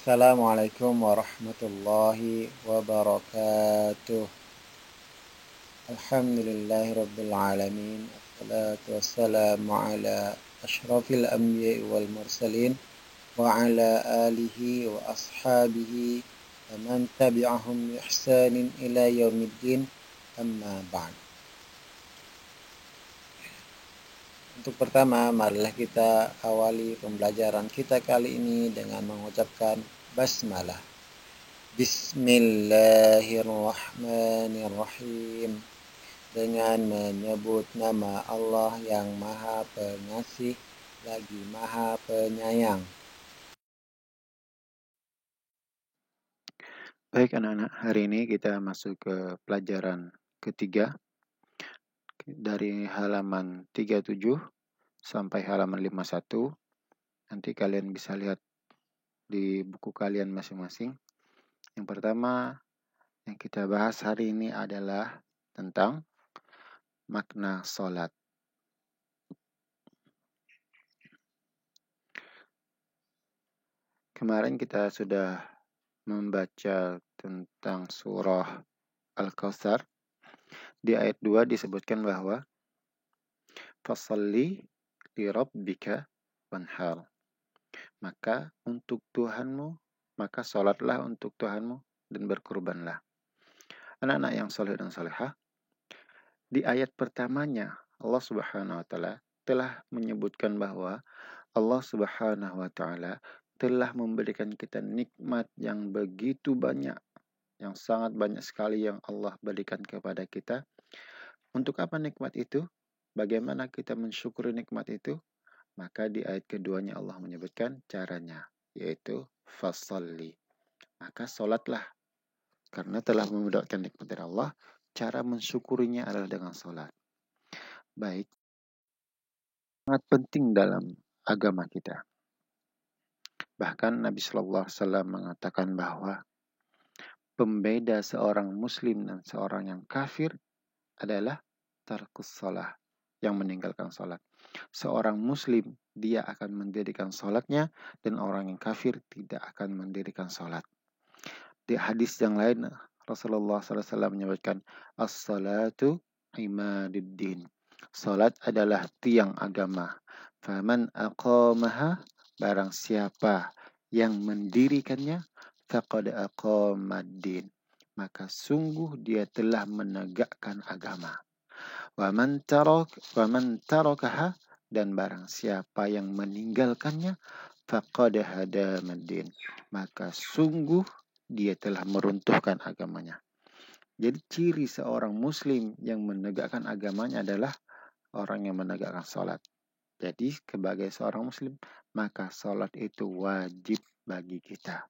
Assalamualaikum warahmatullahi wabarakatuh. Alhamdulillahirabbil alamin. Wassalatu wassalamu ala asyrafil anbiya'i wal mursalin wa ala alihi wa ashabihi wa man tabi'ahum bi ihsanin ila yaumiddin. Amma ba'd. Untuk pertama, marilah kita awali pembelajaran kita kali ini dengan mengucapkan basmalah. Bismillahirrahmanirrahim. Dengan menyebut nama Allah yang Maha Pengasih lagi Maha Penyayang. Baik anak-anak, hari ini kita masuk ke pelajaran ketiga dari halaman 37 sampai halaman 51. Nanti kalian bisa lihat di buku kalian masing-masing. Yang pertama yang kita bahas hari ini adalah tentang makna sholat. Kemarin kita sudah membaca tentang surah Al-Kautsar. Di ayat 2 disebutkan bahwa fasalli li rabbika wanhar. Maka untuk Tuhanmu, maka sholatlah untuk Tuhanmu dan berkurbanlah. Anak-anak yang soleh dan solehah, di ayat pertamanya Allah Subhanahu wa Ta'ala telah menyebutkan bahwa Allah Subhanahu wa Ta'ala telah memberikan kita nikmat yang begitu banyak, yang sangat banyak sekali yang Allah berikan kepada kita. Untuk apa nikmat itu? Bagaimana kita mensyukuri nikmat itu? Maka di ayat keduanya Allah menyebutkan caranya, yaitu fasalli. Maka sholatlah. Karena telah mendapatkan nikmat dari Allah, cara mensyukurinya adalah dengan sholat. Baik, sangat penting dalam agama kita. Bahkan Nabi Shallallahu Alaihi Wasallam mengatakan bahwa pembeda seorang muslim dan seorang yang kafir adalah tarkus sholat, yang meninggalkan sholat. Seorang muslim, dia akan mendirikan sholatnya, dan orang yang kafir tidak akan mendirikan sholat. Di hadis yang lain, Rasulullah SAW menyebutkan, as-salatu imaduddin. Salat adalah tiang agama. Faman aqamaha, barang siapa yang mendirikannya, faqad aqamaddin. Maka sungguh dia telah menegakkan agama. Waman tarakaha, dan barang siapa yang meninggalkannya, faqad hadamaddin. Maka sungguh dia telah meruntuhkan agamanya. Jadi ciri seorang muslim yang menegakkan agamanya adalah orang yang menegakkan sholat. Jadi sebagai seorang muslim, maka sholat itu wajib bagi kita.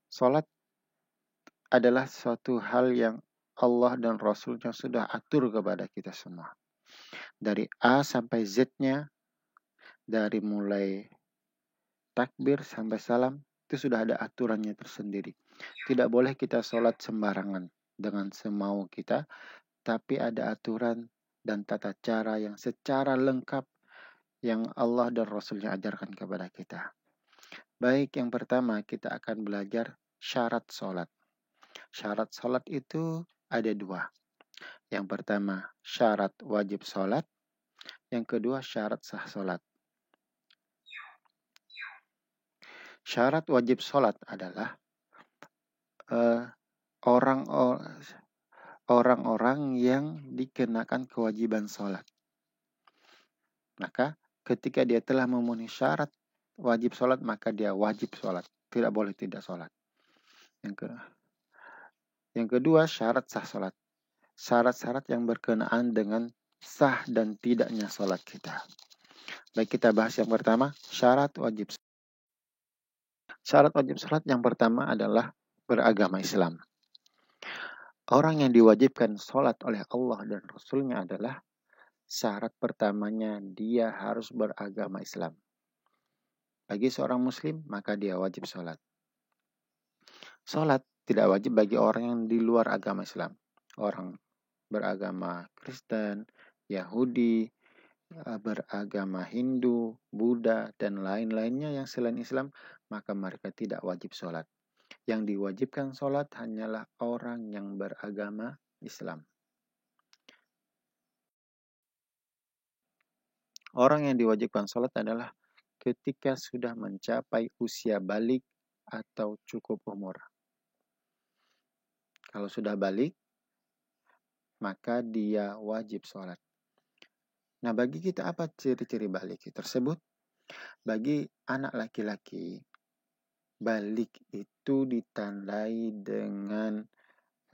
Sholat adalah suatu hal yang Allah dan Rasulnya sudah atur kepada kita semua. Dari A sampai Z-nya, dari mulai takbir sampai salam, itu sudah ada aturannya tersendiri. Tidak boleh kita sholat sembarangan dengan semau kita, tapi ada aturan dan tata cara yang secara lengkap yang Allah dan Rasulnya ajarkan kepada kita. Baik, yang pertama kita akan belajar syarat sholat. Syarat sholat itu ada dua. Yang pertama syarat wajib sholat, yang kedua syarat sah sholat. Syarat wajib sholat adalah orang-orang yang dikenakan kewajiban sholat. Maka ketika dia telah memenuhi syarat wajib sholat, maka dia wajib sholat. Tidak boleh tidak sholat. Yang kedua syarat sah sholat. Syarat-syarat yang berkenaan dengan sah dan tidaknya sholat kita. Baik, kita bahas yang pertama, syarat wajib. Syarat wajib sholat yang pertama adalah beragama Islam. Orang yang diwajibkan sholat oleh Allah dan Rasulnya adalah syarat pertamanya dia harus beragama Islam. Bagi seorang muslim, maka dia wajib sholat. Sholat tidak wajib bagi orang yang di luar agama Islam. Orang beragama Kristen, Yahudi, beragama Hindu, Buddha, dan lain-lainnya yang selain Islam, maka mereka tidak wajib sholat. Yang diwajibkan sholat hanyalah orang yang beragama Islam. Orang yang diwajibkan sholat adalah ketika sudah mencapai usia balik atau cukup umur. Kalau sudah balik, maka dia wajib sholat. Nah, bagi kita apa ciri-ciri balik tersebut? Bagi anak laki-laki, balik itu ditandai dengan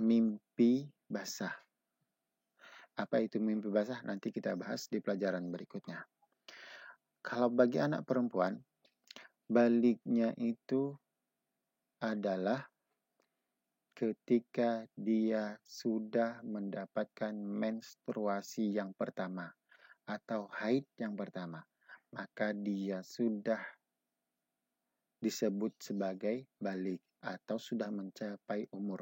mimpi basah. Apa itu mimpi basah? Nanti kita bahas di pelajaran berikutnya. Kalau bagi anak perempuan, baliknya itu adalah ketika dia sudah mendapatkan menstruasi yang pertama atau haid yang pertama, maka dia sudah disebut sebagai balik atau sudah mencapai umur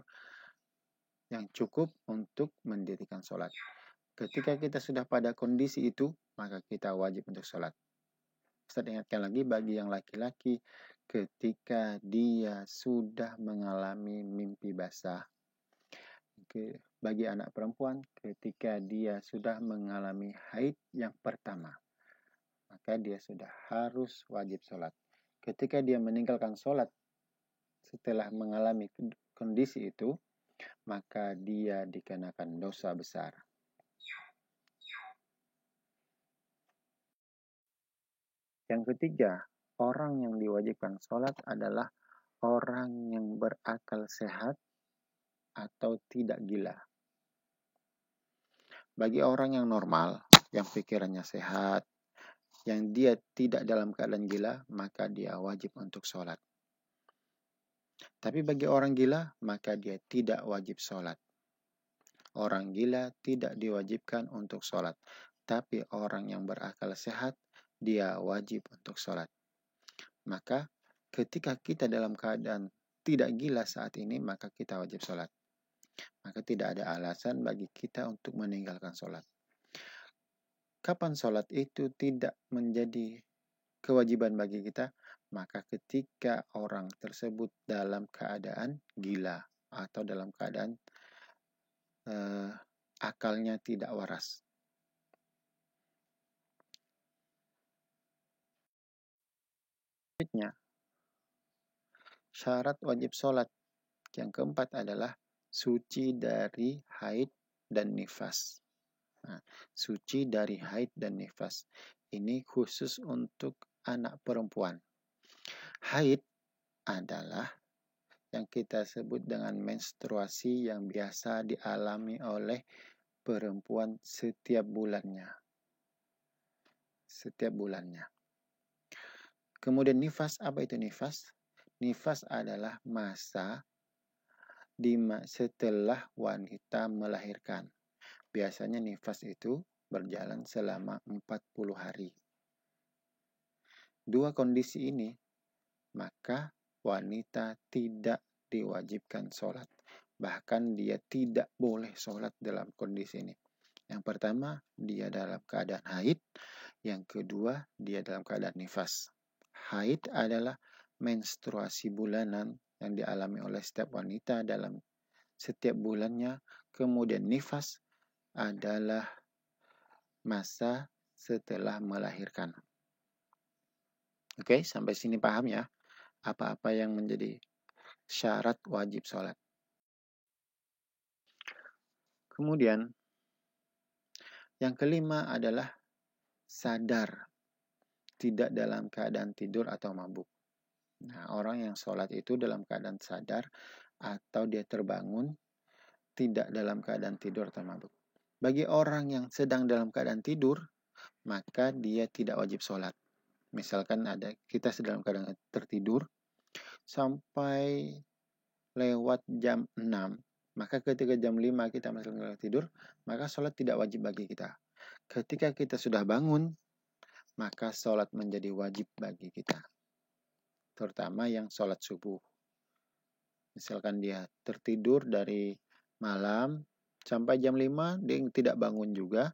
yang cukup untuk mendirikan sholat. Ketika kita sudah pada kondisi itu, maka kita wajib untuk sholat. Ustaz ingatkan lagi bagi yang laki-laki, ketika dia sudah mengalami mimpi basah. Bagi anak perempuan, ketika dia sudah mengalami haid yang pertama, maka dia sudah harus wajib sholat. Ketika dia meninggalkan sholat setelah mengalami kondisi itu, maka dia dikenakan dosa besar. Yang ketiga, orang yang diwajibkan sholat adalah orang yang berakal sehat atau tidak gila. Bagi orang yang normal, yang pikirannya sehat, yang dia tidak dalam keadaan gila, maka dia wajib untuk sholat. Tapi bagi orang gila, maka dia tidak wajib sholat. Orang gila tidak diwajibkan untuk sholat. Tapi orang yang berakal sehat, dia wajib untuk sholat. Maka ketika kita dalam keadaan tidak gila saat ini, maka kita wajib sholat. Maka tidak ada alasan bagi kita untuk meninggalkan sholat. Kapan sholat itu tidak menjadi kewajiban bagi kita? Maka ketika orang tersebut dalam keadaan gila atau dalam keadaan akalnya tidak waras. Selanjutnya, syarat wajib sholat yang keempat adalah suci dari haid dan nifas. Nah, suci dari haid dan nifas. Ini khusus untuk anak perempuan. Haid adalah yang kita sebut dengan menstruasi yang biasa dialami oleh perempuan setiap bulannya. Kemudian nifas, apa itu nifas? Nifas adalah masa setelah wanita melahirkan. Biasanya nifas itu berjalan selama 40 hari. Dua kondisi ini, maka wanita tidak diwajibkan sholat. Bahkan dia tidak boleh sholat dalam kondisi ini. Yang pertama, dia dalam keadaan haid. Yang kedua, dia dalam keadaan nifas. Haid adalah menstruasi bulanan yang dialami oleh setiap wanita dalam setiap bulannya. Kemudian nifas adalah masa setelah melahirkan. Oke, sampai sini paham ya? Apa-apa yang menjadi syarat wajib sholat. Kemudian, yang kelima adalah sadar, tidak dalam keadaan tidur atau mabuk. Nah, orang yang sholat itu dalam keadaan sadar atau dia terbangun, tidak dalam keadaan tidur atau mabuk. Bagi orang yang sedang dalam keadaan tidur, maka dia tidak wajib sholat. Misalkan kita sedang dalam keadaan tertidur sampai lewat jam 6, maka ketika jam 5 kita masih dalam tidur, maka sholat tidak wajib bagi kita. Ketika kita sudah bangun, maka sholat menjadi wajib bagi kita. Terutama yang sholat subuh. Misalkan dia tertidur dari malam sampai jam 5, dia tidak bangun juga,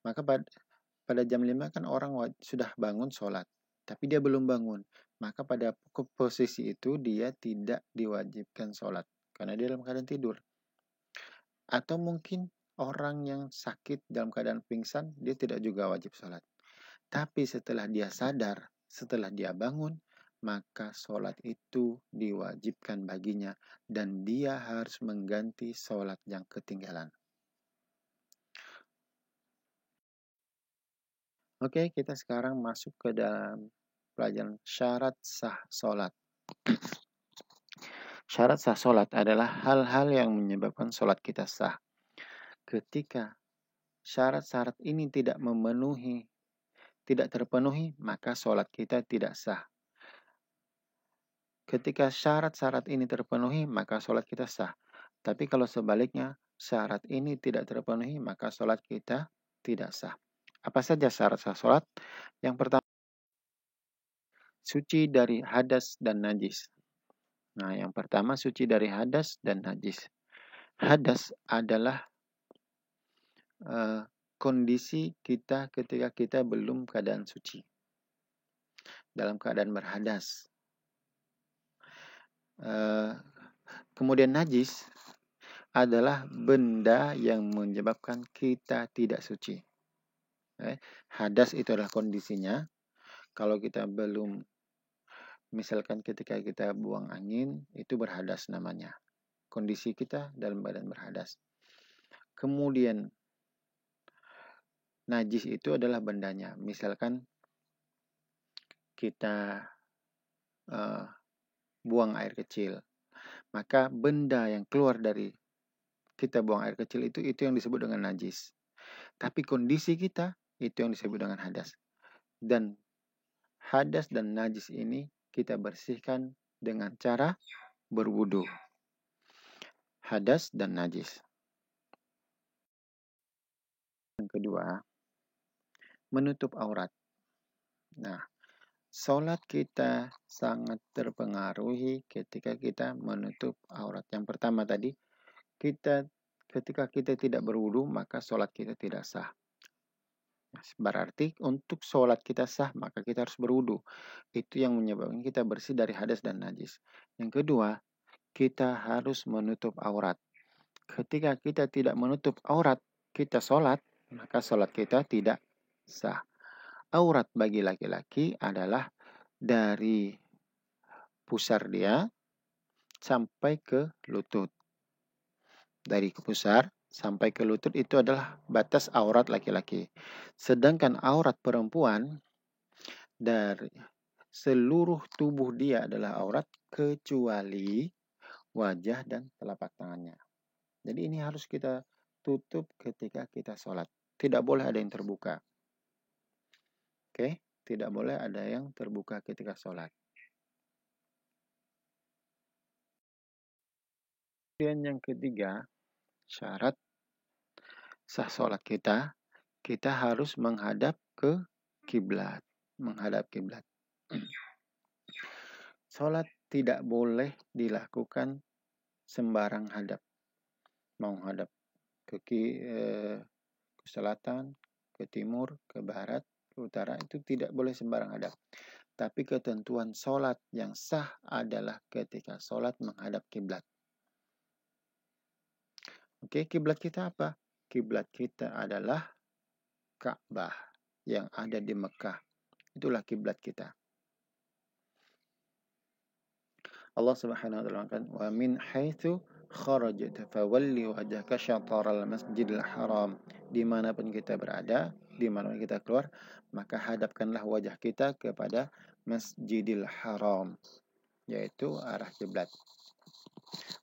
maka pada jam 5 kan orang sudah bangun sholat, tapi dia belum bangun. Maka pada posisi itu dia tidak diwajibkan sholat, karena dia dalam keadaan tidur. Atau mungkin orang yang sakit dalam keadaan pingsan, dia tidak juga wajib sholat. Tapi setelah dia sadar, setelah dia bangun, maka sholat itu diwajibkan baginya dan dia harus mengganti sholat yang ketinggalan. Oke, kita sekarang masuk ke dalam pelajaran syarat sah sholat. Syarat sah sholat adalah hal-hal yang menyebabkan sholat kita sah. Ketika syarat-syarat ini tidak terpenuhi, maka sholat kita tidak sah. Ketika syarat-syarat ini terpenuhi, maka sholat kita sah. Tapi kalau sebaliknya, syarat ini tidak terpenuhi, maka sholat kita tidak sah. Apa saja syarat sah sholat? Yang pertama, suci dari hadas dan najis. Nah, yang pertama suci dari hadas dan najis. Hadas adalah kondisi kita ketika kita belum keadaan suci, dalam keadaan berhadas. Kemudian najis adalah benda yang menyebabkan kita tidak suci. Hadas itu adalah kondisinya. Kalau kita belum, misalkan ketika kita buang angin, itu berhadas namanya. Kondisi kita dalam badan berhadas. Kemudian najis itu adalah bendanya. Misalkan kita buang air kecil, maka benda yang keluar dari kita buang air kecil itu yang disebut dengan najis. Tapi kondisi kita itu yang disebut dengan hadas. Dan hadas dan najis ini kita bersihkan dengan cara berwudu. Hadas dan najis. Yang kedua, menutup aurat. Nah, sholat kita sangat terpengaruhi ketika kita menutup aurat. Yang pertama tadi, ketika kita tidak berwudu, maka sholat kita tidak sah. Berarti untuk sholat kita sah, maka kita harus berwudu. Itu yang menyebabkan kita bersih dari hadas dan najis. Yang kedua, kita harus menutup aurat. Ketika kita tidak menutup aurat, kita sholat, maka sholat kita tidak sah. Aurat bagi laki-laki adalah dari pusar dia sampai ke lutut. Dari pusar sampai ke lutut itu adalah batas aurat laki-laki. Sedangkan aurat perempuan dari seluruh tubuh dia adalah aurat kecuali wajah dan telapak tangannya. Jadi ini harus kita tutup ketika kita sholat. Tidak boleh ada yang terbuka. Oke, tidak boleh ada yang terbuka ketika sholat. Kemudian yang ketiga, syarat sah sholat kita harus menghadap ke kiblat. Menghadap kiblat. Sholat tidak boleh dilakukan sembarang hadap. Mau hadap ke selatan, ke timur, ke barat, ke utara, itu tidak boleh sembarang hadap. Tapi ketentuan sholat yang sah adalah ketika sholat menghadap kiblat. Oke, kiblat kita apa? Kiblat kita adalah Ka'bah yang ada di Mekah. Itulah kiblat kita. Allah Subhanahu wa taala mengatakan, "Wa min haitsu kharajta fawalli wajhaka syatral masjidil haram." Dimanapun kita berada, dimanapun kita keluar, maka hadapkanlah wajah kita kepada Masjidil Haram, yaitu arah kiblat.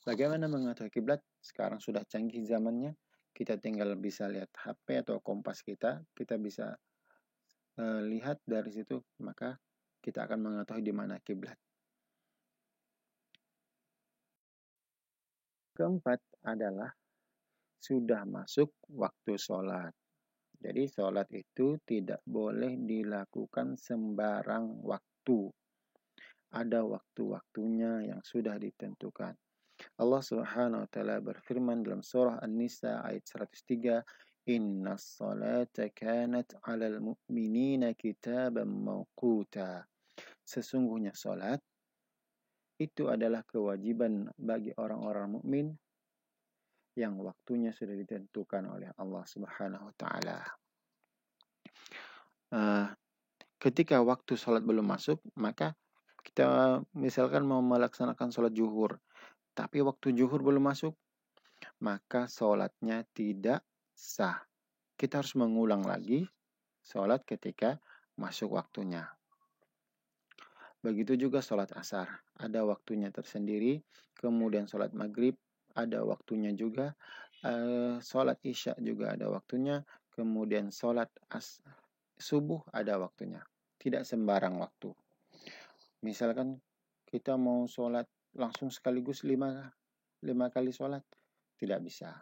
Bagaimana mengetahui kiblat? Sekarang sudah canggih zamannya. Kita tinggal bisa lihat HP atau kompas kita bisa lihat dari situ, maka kita akan mengetahui di mana kiblat. Keempat adalah sudah masuk waktu sholat. Jadi sholat itu tidak boleh dilakukan sembarang waktu. Ada waktu-waktunya yang sudah ditentukan. Allah Subhanahu wa taala berfirman dalam surah An-Nisa ayat 103, Innas salata kanat 'alal mu'minina kitaban mawquta. Sesungguhnya salat itu adalah kewajiban bagi orang-orang mukmin yang waktunya sudah ditentukan oleh Allah Subhanahu wa taala. Ketika waktu salat belum masuk, maka kita misalkan mau melaksanakan salat zuhur, tapi waktu zuhur belum masuk, maka salatnya tidak sah. Kita harus mengulang lagi salat ketika masuk waktunya. Begitu juga salat asar, ada waktunya tersendiri, kemudian salat maghrib ada waktunya juga, salat isya juga ada waktunya, kemudian salat subuh ada waktunya. Tidak sembarang waktu. Misalkan kita mau sholat langsung sekaligus 5 kali sholat, tidak bisa.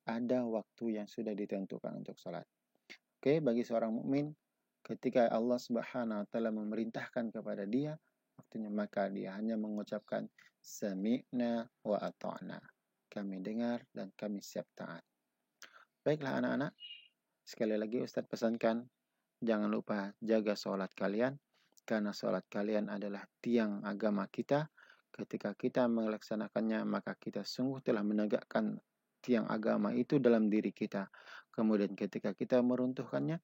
Ada waktu yang sudah ditentukan untuk sholat. Oke, bagi seorang mukmin, ketika Allah Subhanahu wa taala memerintahkan kepada dia waktunya, maka dia hanya mengucapkan sami'na wa ata'na. Kami dengar dan kami siap taat. Baiklah anak-anak, sekali lagi Ustadz pesankan, jangan lupa jaga sholat kalian, karena sholat kalian adalah tiang agama kita. Ketika kita melaksanakannya, maka kita sungguh telah menegakkan tiang agama itu dalam diri kita. Kemudian ketika kita meruntuhkannya,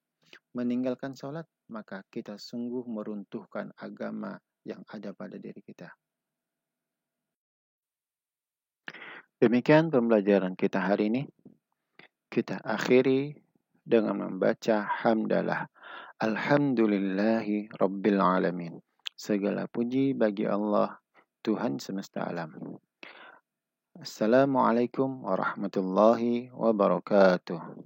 meninggalkan sholat, maka kita sungguh meruntuhkan agama yang ada pada diri kita. Demikian pembelajaran kita hari ini. Kita akhiri dengan membaca hamdalah. Alhamdulillahi Rabbil Alamin. Segala puji bagi Allah, Tuhan semesta alam. Assalamualaikum warahmatullahi wabarakatuh.